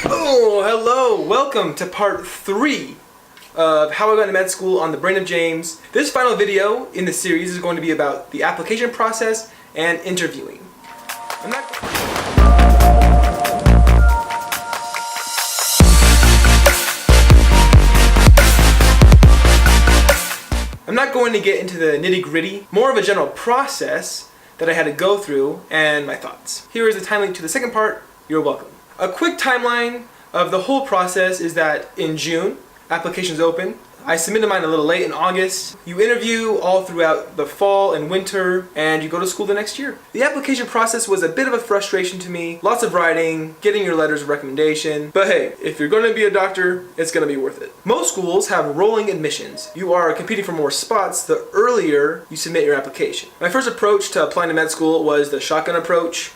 Oh, hello! Welcome to part 3 of How I Got into Med School on the Brain of James. This final video in the series is going to be about the application process and interviewing. I'm not going to get into the nitty-gritty, more of a general process that I had to go through and my thoughts. Here is the time link to the second part. You're welcome. A quick timeline of the whole process is that in June, applications open. I submitted mine a little late in August. You interview all throughout the fall and winter, and you go to school the next year. The application process was a bit of a frustration to me. Lots of writing, getting your letters of recommendation. But hey, if you're going to be a doctor, it's going to be worth it. Most schools have rolling admissions. You are competing for more spots the earlier you submit your application. My first approach to applying to med school was the shotgun approach,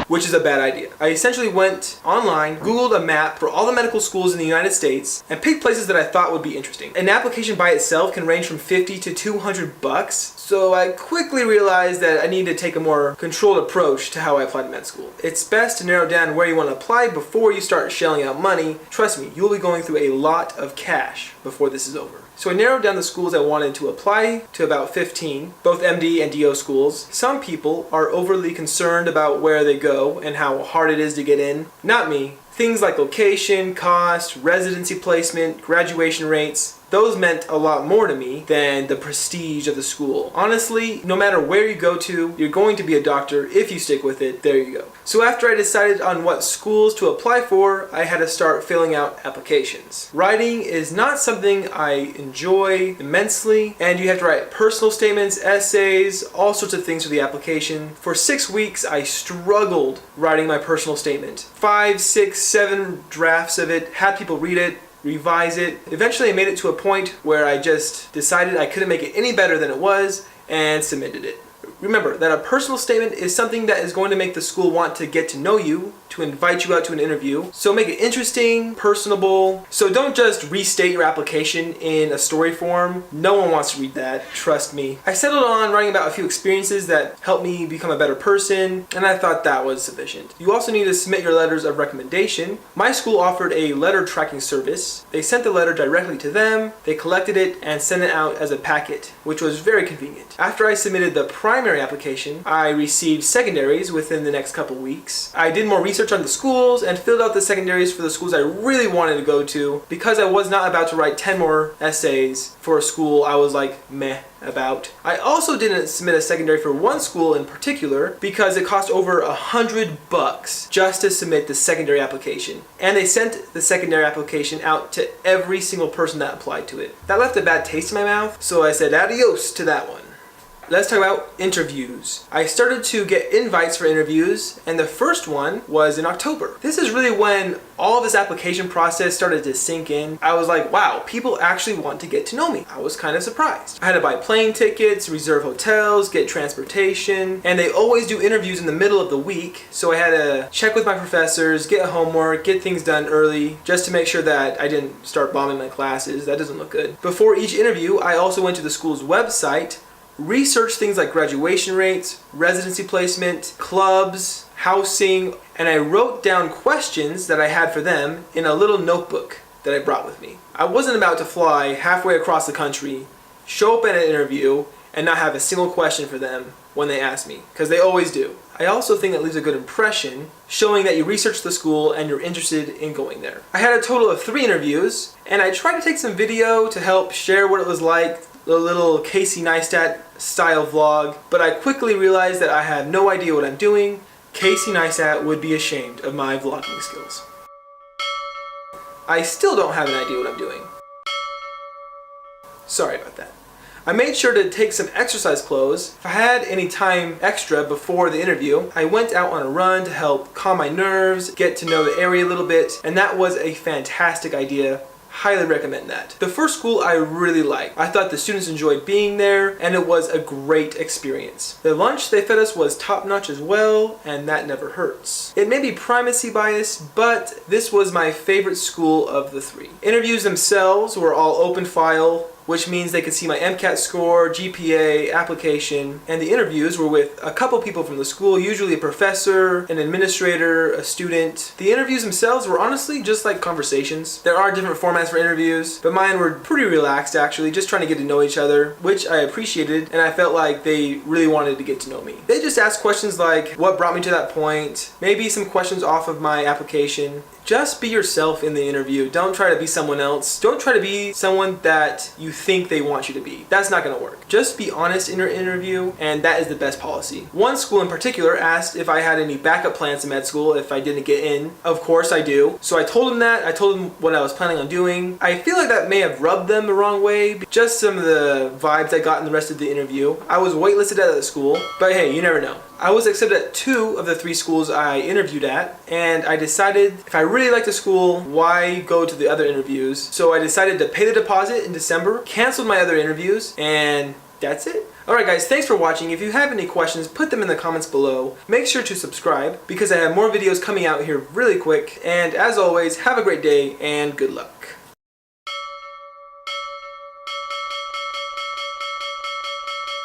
which is a bad idea. I essentially went online, Googled a map for all the medical schools in the United States, and picked places that I thought would be interesting. An application by itself can range from $50 to $200, so I quickly realized that I need to take a more controlled approach to how I apply to med school. It's best to narrow down where you want to apply before you start shelling out money. Trust me, you'll be going through a lot of cash before this is over. So I narrowed down the schools I wanted to apply to about 15, both MD and DO schools. Some people are overly concerned about where they go and how hard it is to get in. Not me. Things like location, cost, residency placement, graduation rates, those meant a lot more to me than the prestige of the school. Honestly, no matter where you go to, you're going to be a doctor if you stick with it. There you go. So after I decided on what schools to apply for, I had to start filling out applications. Writing is not something I enjoy immensely, and you have to write personal statements, essays, all sorts of things for the application. For 6 weeks, I struggled writing my personal statement. 5, 6, 7 drafts of it, had people read it, revise it. Eventually I made it to a point where I just decided I couldn't make it any better than it was and submitted it. Remember that a personal statement is something that is going to make the school want to get to know you, to invite you out to an interview. So make it interesting, personable. So don't just restate your application in a story form. No one wants to read that, trust me. I settled on writing about a few experiences that helped me become a better person, and I thought that was sufficient. You also need to submit your letters of recommendation. My school offered a letter tracking service. They sent the letter directly to them, they collected it, and sent it out as a packet, which was very convenient. After I submitted the primary application, I received secondaries within the next couple weeks. I did more research on the schools and filled out the secondaries for the schools I really wanted to go to because I was not about to write 10 more essays for a school I was like meh about. I also didn't submit a secondary for one school in particular because it cost over $100 just to submit the secondary application. And they sent the secondary application out to every single person that applied to it. That left a bad taste in my mouth, so I said adios to that one. Let's talk about interviews. I started to get invites for interviews, and the first one was in October. This is really when all this application process started to sink in. I was like, wow, people actually want to get to know me. I was kind of surprised. I had to buy plane tickets, reserve hotels, get transportation, and they always do interviews in the middle of the week, so I had to check with my professors, get homework, get things done early, just to make sure that I didn't start bombing my classes. That doesn't look good. Before each interview, I also went to the school's website, research things like graduation rates, residency placement, clubs, housing, and I wrote down questions that I had for them in a little notebook that I brought with me. I wasn't about to fly halfway across the country, show up at an interview, and not have a single question for them when they ask me, because they always do. I also think that leaves a good impression, showing that you researched the school and you're interested in going there. I had a total of 3 interviews, and I tried to take some video to help share what it was like, a little Casey Neistat style vlog, but I quickly realized that I have no idea what I'm doing. Casey Neistat would be ashamed of my vlogging skills. I still don't have an idea what I'm doing. Sorry about that. I made sure to take some exercise clothes. If I had any time extra before the interview, I went out on a run to help calm my nerves, get to know the area a little bit, and that was a fantastic idea. Highly recommend that. The first school I really liked. I thought the students enjoyed being there, and it was a great experience. The lunch they fed us was top-notch as well, and that never hurts. It may be primacy bias, but this was my favorite school of the three. Interviews themselves were all open file, which means they could see my MCAT score, GPA, application, and the interviews were with a couple people from the school, usually a professor, an administrator, a student. The interviews themselves were honestly just like conversations. There are different formats for interviews, but mine were pretty relaxed actually, just trying to get to know each other, which I appreciated, and I felt like they really wanted to get to know me. They just asked questions like, what brought me to that point? Maybe some questions off of my application. Just be yourself in the interview. Don't try to be someone else. Don't try to be someone that you think they want you to be. That's not gonna work. Just be honest in your interview, and that is the best policy. One school in particular asked if I had any backup plans to med school if I didn't get in. Of course I do. So I told them that. I told them what I was planning on doing. I feel like that may have rubbed them the wrong way. Just some of the vibes I got in the rest of the interview. I was waitlisted at that school, but hey, you never know. I was accepted at 2 of the 3 schools I interviewed at, and I decided if I really liked the school, why go to the other interviews? So I decided to pay the deposit in December, canceled my other interviews, and that's it. Alright guys, thanks for watching. If you have any questions, put them in the comments below. Make sure to subscribe because I have more videos coming out here really quick. And as always, have a great day and good luck.